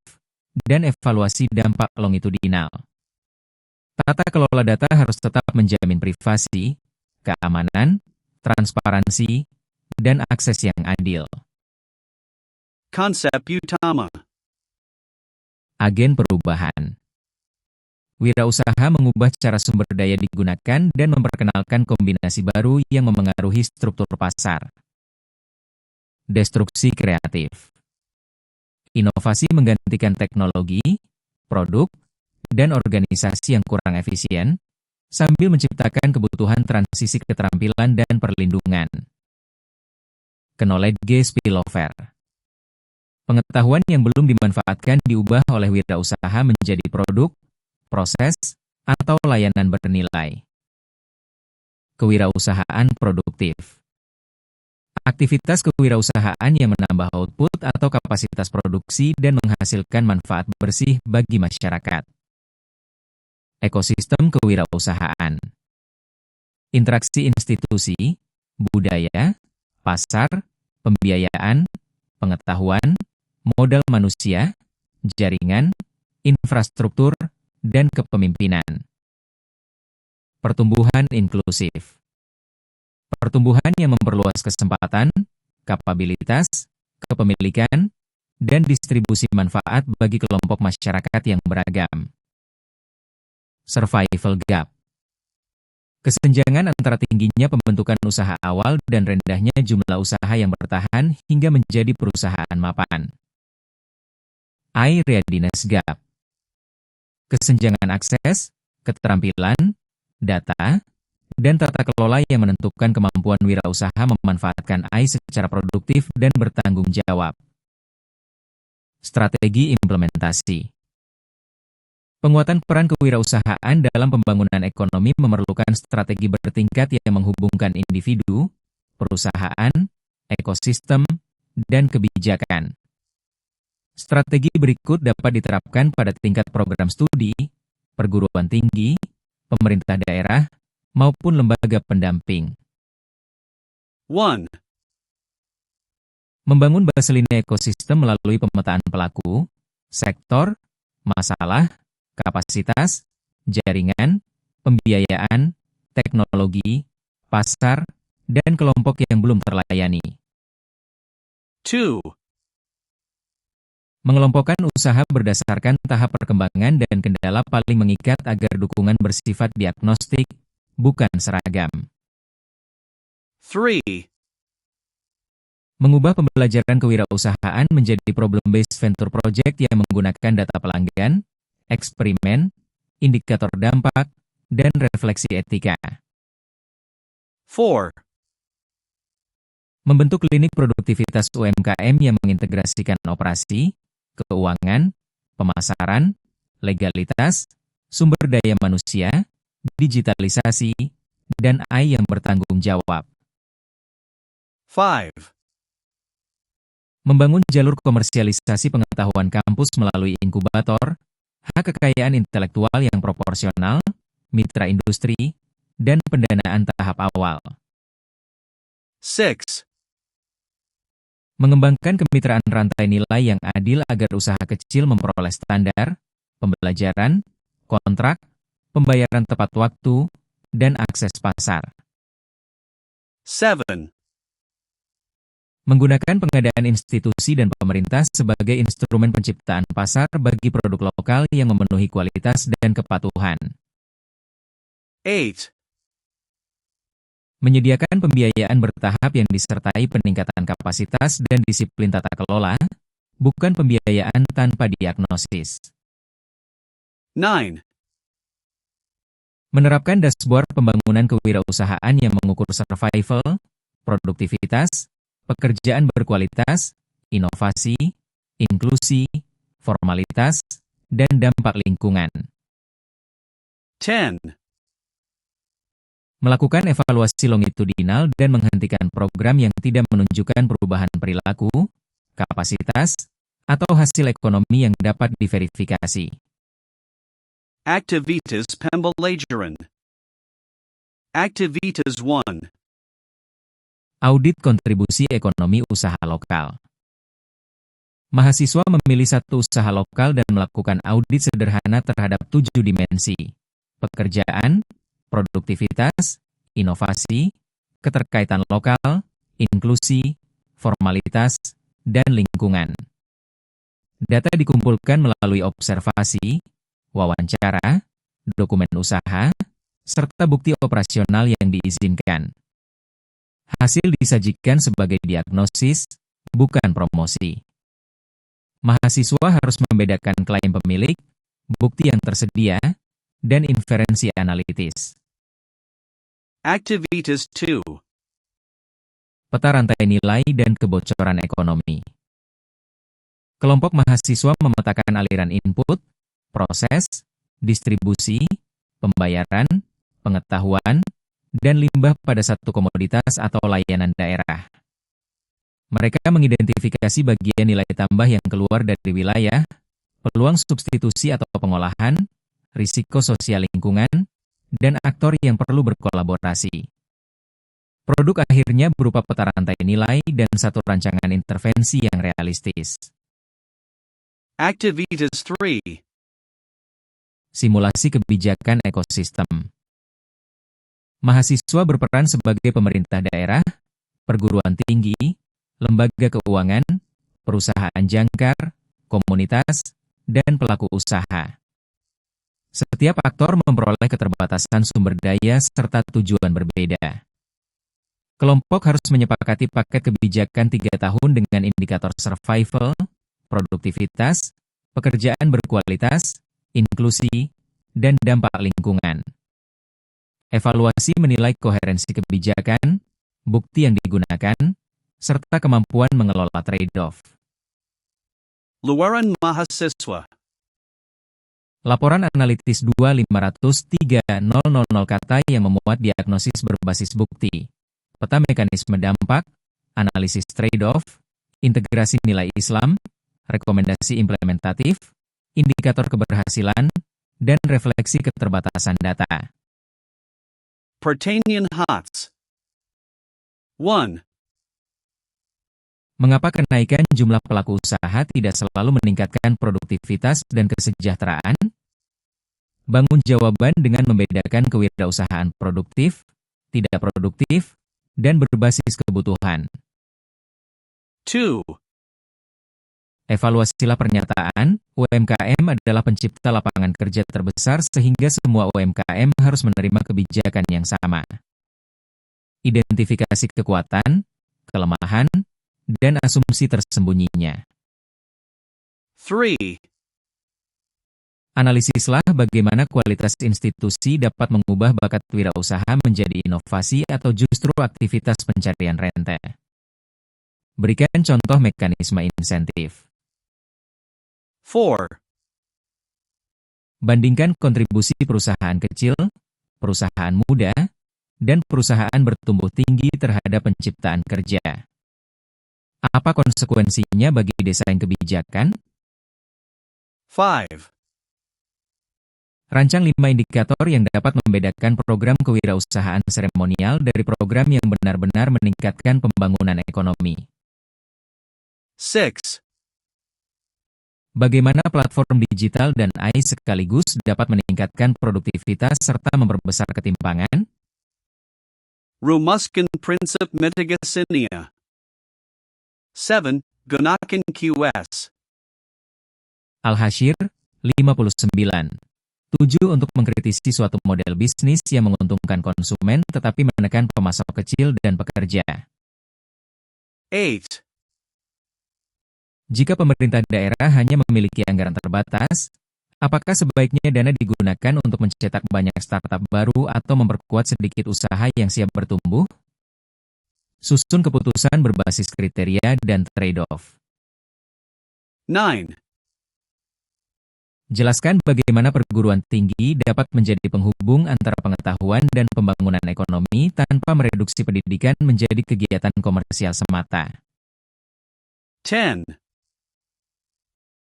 Speaker 1: dan evaluasi dampak longitudinal. Tata kelola data harus tetap menjamin privasi, keamanan, transparansi, dan akses yang adil.
Speaker 2: Konsep utama.
Speaker 1: Agen perubahan. Wirausaha mengubah cara sumber daya digunakan dan memperkenalkan kombinasi baru yang memengaruhi struktur pasar. Destruksi kreatif. Inovasi menggantikan teknologi, produk, dan organisasi yang kurang efisien, sambil menciptakan kebutuhan transisi keterampilan dan perlindungan. Knowledge spillover. Pengetahuan yang belum dimanfaatkan diubah oleh wirausaha menjadi produk, proses, atau layanan bernilai. Kewirausahaan produktif. Aktivitas kewirausahaan yang menambah output atau kapasitas produksi dan menghasilkan manfaat bersih bagi masyarakat. Ekosistem kewirausahaan. Interaksi institusi, budaya, pasar, pembiayaan, pengetahuan, modal manusia, jaringan, infrastruktur, dan kepemimpinan. Pertumbuhan inklusif. Pertumbuhan yang memperluas kesempatan, kapabilitas, kepemilikan, dan distribusi manfaat bagi kelompok masyarakat yang beragam. Survival gap. Kesenjangan antara tingginya pembentukan usaha awal dan rendahnya jumlah usaha yang bertahan hingga menjadi perusahaan mapan. Readiness gap. Kesenjangan akses, keterampilan, data, dan tata kelola yang menentukan kemampuan wirausaha memanfaatkan AI secara produktif dan bertanggung jawab. Strategi implementasi. Penguatan peran kewirausahaan dalam pembangunan ekonomi memerlukan strategi bertingkat yang menghubungkan individu, perusahaan, ekosistem, dan kebijakan. Strategi berikut dapat diterapkan pada tingkat program studi, perguruan tinggi, pemerintah daerah, maupun lembaga pendamping.
Speaker 2: 1.
Speaker 1: Membangun baseline ekosistem melalui pemetaan pelaku, sektor, masalah, kapasitas, jaringan, pembiayaan, teknologi, pasar, dan kelompok yang belum terlayani.
Speaker 2: 2.
Speaker 1: Mengelompokkan usaha berdasarkan tahap perkembangan dan kendala paling mengikat agar dukungan bersifat diagnostik, bukan seragam.
Speaker 2: 3.
Speaker 1: Mengubah pembelajaran kewirausahaan menjadi problem-based venture project yang menggunakan data pelanggan, eksperimen, indikator dampak, dan refleksi etika.
Speaker 2: 4.
Speaker 1: Membentuk klinik produktivitas UMKM yang mengintegrasikan operasi, keuangan, pemasaran, legalitas, sumber daya manusia, digitalisasi, dan AI yang bertanggung jawab.
Speaker 2: 5.
Speaker 1: Membangun jalur komersialisasi pengetahuan kampus melalui inkubator, hak kekayaan intelektual yang proporsional, mitra industri, dan pendanaan tahap awal.
Speaker 2: 6.
Speaker 1: Mengembangkan kemitraan rantai nilai yang adil agar usaha kecil memperoleh standar, pembelajaran, kontrak, pembayaran tepat waktu, dan akses pasar.
Speaker 2: 7.
Speaker 1: Menggunakan pengadaan institusi dan pemerintah sebagai instrumen penciptaan pasar bagi produk lokal yang memenuhi kualitas dan kepatuhan.
Speaker 2: 8.
Speaker 1: Menyediakan pembiayaan bertahap yang disertai peningkatan kapasitas dan disiplin tata kelola, bukan pembiayaan tanpa diagnosis.
Speaker 2: 9.
Speaker 1: Menerapkan dashboard pembangunan kewirausahaan yang mengukur survival, produktivitas, pekerjaan berkualitas, inovasi, inklusi, formalitas, dan dampak lingkungan.
Speaker 2: 10.
Speaker 1: Melakukan evaluasi longitudinal dan menghentikan program yang tidak menunjukkan perubahan perilaku, kapasitas, atau hasil ekonomi yang dapat diverifikasi.
Speaker 2: Activitas pembelajaran. Activitas 1.
Speaker 1: Audit kontribusi ekonomi usaha lokal. Mahasiswa memilih satu usaha lokal dan melakukan audit sederhana terhadap 7 dimensi: pekerjaan, produktivitas, inovasi, keterkaitan lokal, inklusi, formalitas, dan lingkungan. Data dikumpulkan melalui observasi, wawancara, dokumen usaha, serta bukti operasional yang diizinkan. Hasil disajikan sebagai diagnosis, bukan promosi. Mahasiswa harus membedakan klaim pemilik, bukti yang tersedia, dan inferensi analitis.
Speaker 2: Activitas 2.
Speaker 1: Peta rantai nilai dan kebocoran ekonomi. Kelompok mahasiswa memetakan aliran input, proses, distribusi, pembayaran, pengetahuan, dan limbah pada satu komoditas atau layanan daerah. Mereka mengidentifikasi bagian nilai tambah yang keluar dari wilayah, peluang substitusi atau pengolahan, risiko sosial lingkungan, dan aktor yang perlu berkolaborasi. Produk akhirnya berupa peta rantai nilai dan satu rancangan intervensi yang realistis.
Speaker 2: Activitas 3.
Speaker 1: Simulasi kebijakan ekosistem. Mahasiswa berperan sebagai pemerintah daerah, perguruan tinggi, lembaga keuangan, perusahaan jangkar, komunitas, dan pelaku usaha. Setiap aktor memperoleh keterbatasan sumber daya serta tujuan berbeda. Kelompok harus menyepakati paket kebijakan 3 tahun dengan indikator survival, produktivitas, pekerjaan berkualitas, inklusi, dan dampak lingkungan. Evaluasi menilai koherensi kebijakan, bukti yang digunakan, serta kemampuan mengelola trade-off.
Speaker 2: Luaran mahasiswa.
Speaker 1: Laporan analitis 2.503.000 kata yang memuat diagnosis berbasis bukti, peta mekanisme dampak, analisis trade-off, integrasi nilai Islam, rekomendasi implementatif, indikator keberhasilan, dan refleksi keterbatasan data.
Speaker 2: Pertanian HOTS. 1.
Speaker 1: Mengapa kenaikan jumlah pelaku usaha tidak selalu meningkatkan produktivitas dan kesejahteraan? Bangun jawaban dengan membedakan kewirausahaan produktif, tidak produktif, dan berbasis kebutuhan.
Speaker 2: 2.
Speaker 1: Evaluasilah pernyataan, UMKM adalah pencipta lapangan kerja terbesar sehingga semua UMKM harus menerima kebijakan yang sama. Identifikasi kekuatan, kelemahan, dan asumsi tersembunyinya.
Speaker 2: 3.
Speaker 1: Analisislah bagaimana kualitas institusi dapat mengubah bakat wirausaha menjadi inovasi atau justru aktivitas pencarian rente. Berikan contoh mekanisme insentif.
Speaker 2: 4.
Speaker 1: Bandingkan kontribusi perusahaan kecil, perusahaan muda, dan perusahaan bertumbuh tinggi terhadap penciptaan kerja. Apa konsekuensinya bagi desain kebijakan?
Speaker 2: 5.
Speaker 1: Rancang 5 indikator yang dapat membedakan program kewirausahaan seremonial dari program yang benar-benar meningkatkan pembangunan ekonomi.
Speaker 2: 6.
Speaker 1: Bagaimana platform digital dan AI sekaligus dapat meningkatkan produktivitas serta memperbesar ketimpangan?
Speaker 2: Rumuskan prinsip mitigasinya. 7. Gunakan QS.
Speaker 1: Al-Hashir, 59. 7 untuk mengkritisi suatu model bisnis yang menguntungkan konsumen tetapi menekan pemasok kecil dan pekerja.
Speaker 2: 8.
Speaker 1: Jika pemerintah daerah hanya memiliki anggaran terbatas, apakah sebaiknya dana digunakan untuk mencetak banyak startup baru atau memperkuat sedikit usaha yang siap bertumbuh? Susun keputusan berbasis kriteria dan trade-off.
Speaker 2: 9.
Speaker 1: Jelaskan bagaimana perguruan tinggi dapat menjadi penghubung antara pengetahuan dan pembangunan ekonomi tanpa mereduksi pendidikan menjadi kegiatan komersial semata.
Speaker 2: 10.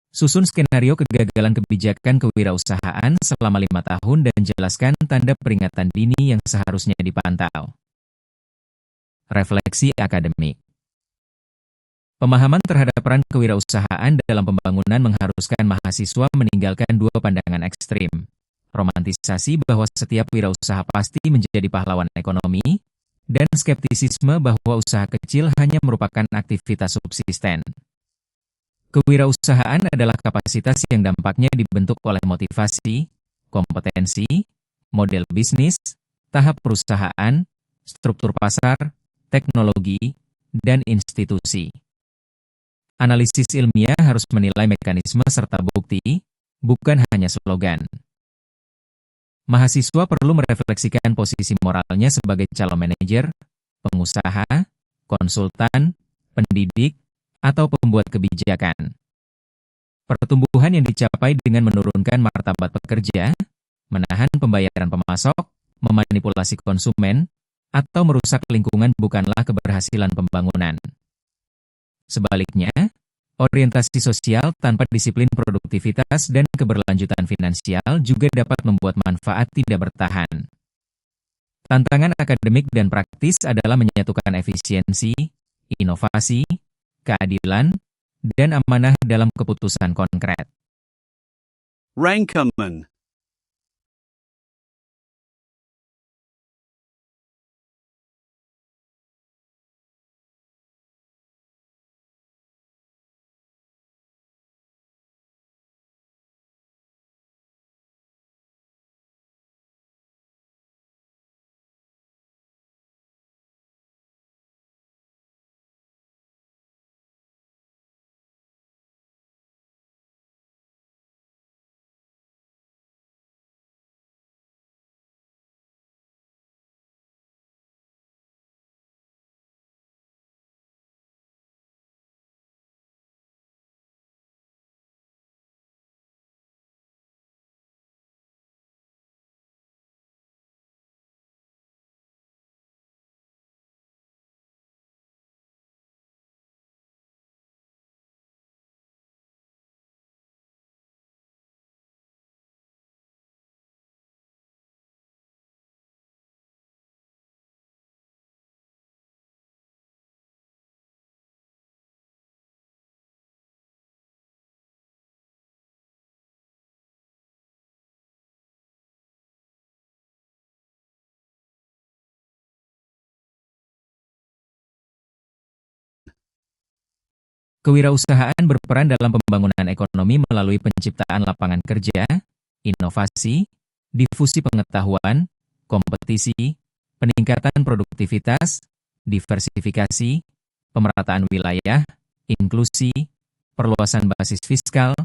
Speaker 1: Susun skenario kegagalan kebijakan kewirausahaan selama 5 tahun dan jelaskan tanda peringatan dini yang seharusnya dipantau. Refleksi akademik. Pemahaman terhadap peran kewirausahaan dalam pembangunan mengharuskan mahasiswa meninggalkan dua pandangan ekstrim. Romantisasi bahwa setiap wirausaha pasti menjadi pahlawan ekonomi, dan skeptisisme bahwa usaha kecil hanya merupakan aktivitas subsisten. Kewirausahaan adalah kapasitas yang dampaknya dibentuk oleh motivasi, kompetensi, model bisnis, tahap perusahaan, struktur pasar, teknologi, dan institusi. Analisis ilmiah harus menilai mekanisme serta bukti, bukan hanya slogan. Mahasiswa perlu merefleksikan posisi moralnya sebagai calon manajer, pengusaha, konsultan, pendidik, atau pembuat kebijakan. Pertumbuhan yang dicapai dengan menurunkan martabat pekerja, menahan pembayaran pemasok, memanipulasi konsumen, atau merusak lingkungan bukanlah keberhasilan pembangunan. Sebaliknya, orientasi sosial tanpa disiplin produktivitas dan keberlanjutan finansial juga dapat membuat manfaat tidak bertahan. Tantangan akademik dan praktis adalah menyatukan efisiensi, inovasi, keadilan, dan amanah dalam keputusan konkret.
Speaker 2: Rankaman.
Speaker 1: Kewirausahaan berperan dalam pembangunan ekonomi melalui penciptaan lapangan kerja, inovasi, difusi pengetahuan, kompetisi, peningkatan produktivitas, diversifikasi, pemerataan wilayah, inklusi, perluasan basis fiskal,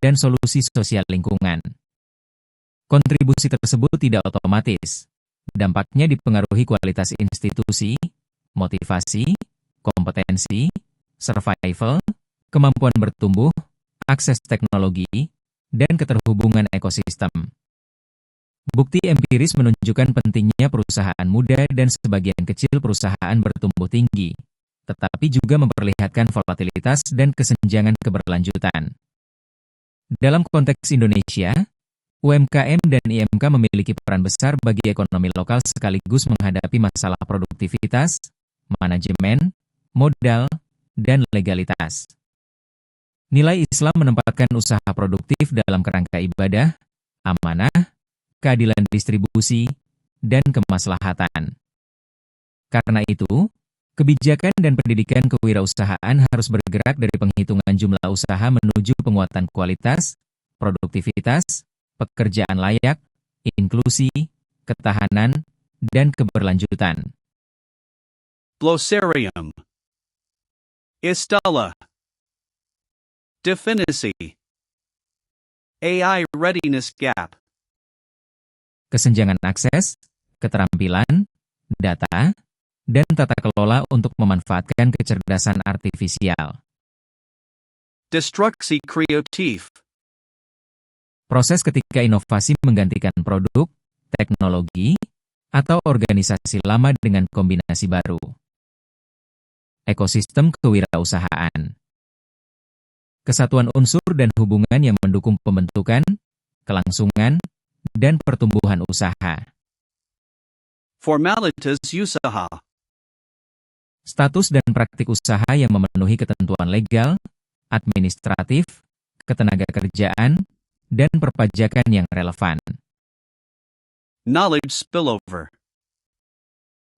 Speaker 1: dan solusi sosial lingkungan. Kontribusi tersebut tidak otomatis. Dampaknya dipengaruhi kualitas institusi, motivasi, kompetensi, survival, kemampuan bertumbuh, akses teknologi, dan keterhubungan ekosistem. Bukti empiris menunjukkan pentingnya perusahaan muda dan sebagian kecil perusahaan bertumbuh tinggi, tetapi juga memperlihatkan volatilitas dan kesenjangan keberlanjutan. Dalam konteks Indonesia, UMKM dan IMK memiliki peran besar bagi ekonomi lokal sekaligus menghadapi masalah produktivitas, manajemen, modal, dan legalitas. Nilai Islam menempatkan usaha produktif dalam kerangka ibadah, amanah, keadilan distribusi, dan kemaslahatan. Karena itu, kebijakan dan pendidikan kewirausahaan harus bergerak dari penghitungan jumlah usaha menuju penguatan kualitas, produktivitas, pekerjaan layak, inklusi, ketahanan, dan keberlanjutan.
Speaker 2: Glossarium. Istilah. Definisi. AI readiness gap.
Speaker 1: Kesenjangan akses, keterampilan, data, dan tata kelola untuk memanfaatkan kecerdasan artifisial.
Speaker 2: Destruksi kreatif.
Speaker 1: Proses ketika inovasi menggantikan produk, teknologi, atau organisasi lama dengan kombinasi baru. Ekosistem kewirausahaan. Kesatuan unsur dan hubungan yang mendukung pembentukan, kelangsungan, dan pertumbuhan usaha.
Speaker 2: Formalitas usaha.
Speaker 1: Status dan praktik usaha yang memenuhi ketentuan legal, administratif, ketenagakerjaan, dan perpajakan yang relevan.
Speaker 2: Knowledge spillover.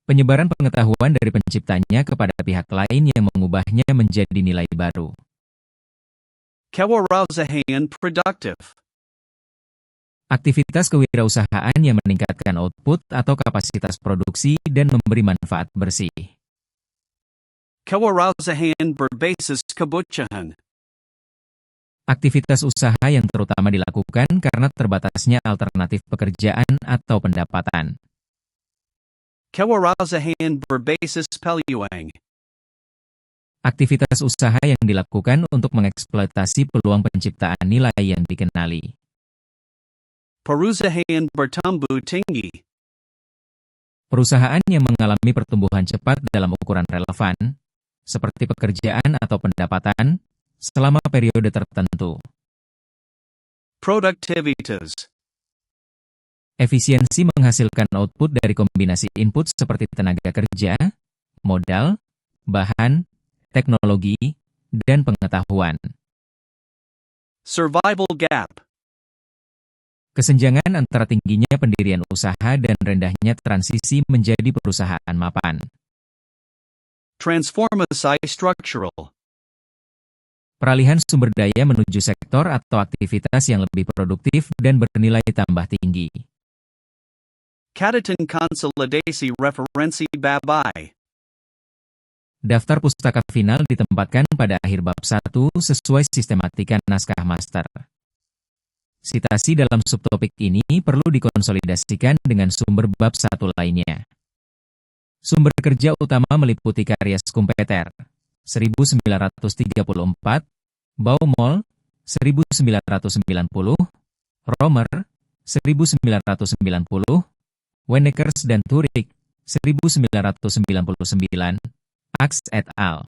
Speaker 1: Penyebaran pengetahuan dari penciptanya kepada pihak lain yang mengubahnya menjadi nilai baru.
Speaker 2: Kewirausahaan produktif.
Speaker 1: Aktivitas kewirausahaan yang meningkatkan output atau kapasitas produksi dan memberi manfaat bersih.
Speaker 2: Kewirausahaan berbasis kebutuhan.
Speaker 1: Aktivitas usaha yang terutama dilakukan karena terbatasnya alternatif pekerjaan atau pendapatan.
Speaker 2: Kewirausahaan berbasis peluang.
Speaker 1: Aktivitas usaha yang dilakukan untuk mengeksploitasi peluang penciptaan nilai yang dikenali.
Speaker 2: Perusahaan bertumbuh tinggi.
Speaker 1: Perusahaan yang mengalami pertumbuhan cepat dalam ukuran relevan, seperti pekerjaan atau pendapatan, selama periode tertentu.
Speaker 2: Productivitas.
Speaker 1: Efisiensi menghasilkan output dari kombinasi input seperti tenaga kerja, modal, bahan, teknologi, dan pengetahuan.
Speaker 2: Survival gap.
Speaker 1: Kesenjangan antara tingginya pendirian usaha dan rendahnya transisi menjadi perusahaan mapan.
Speaker 2: Transformasi structural.
Speaker 1: Peralihan sumber daya menuju sektor atau aktivitas yang lebih produktif dan bernilai tambah tinggi.
Speaker 2: Catatan konsolidasi referensi babai.
Speaker 1: Daftar pustaka final ditempatkan pada akhir bab 1 sesuai sistematika naskah master. Sitasi dalam subtopik ini perlu dikonsolidasikan dengan sumber bab 1 lainnya. Sumber kerja utama meliputi karya Schumpeter, 1934, Baumol, 1990, Romer, 1990, Wennekers dan Turek, 1999, Ax et al.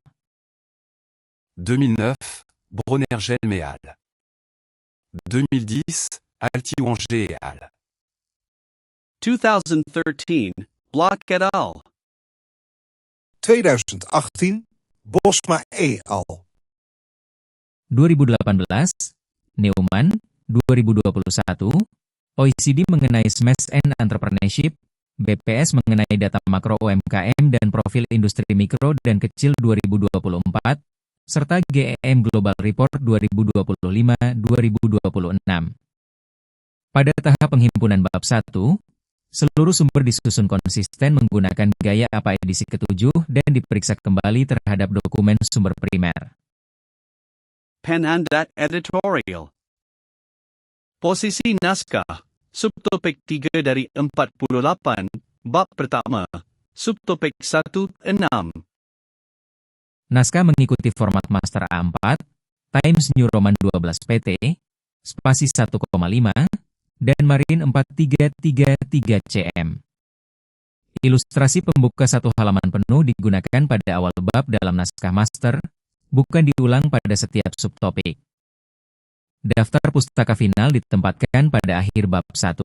Speaker 4: 2009, Brunner-Gelméal. 2010, Altiwanger et al.
Speaker 2: 2013, Block et al.
Speaker 5: 2018, Bosma et al.
Speaker 1: 2018, Neumann, 2021, OECD mengenai Smash and Entrepreneurship, BPS mengenai data makro UMKM dan profil industri mikro dan kecil 2024, serta GEM Global Report 2025-2026. Pada tahap penghimpunan bab 1, seluruh sumber disusun konsisten menggunakan gaya apa edisi ke-7 dan diperiksa kembali terhadap dokumen sumber primer.
Speaker 2: Penandat editorial. Posisi naskah, subtopik 3 dari 48, bab pertama, subtopik 1-6.
Speaker 1: Naskah mengikuti format Master A4, Times New Roman 12 PT, spasi 1,5, dan Marine 4333 cm. Ilustrasi pembuka satu halaman penuh digunakan pada awal bab dalam naskah master, bukan diulang pada setiap subtopik. Daftar pustaka final ditempatkan pada akhir bab 1.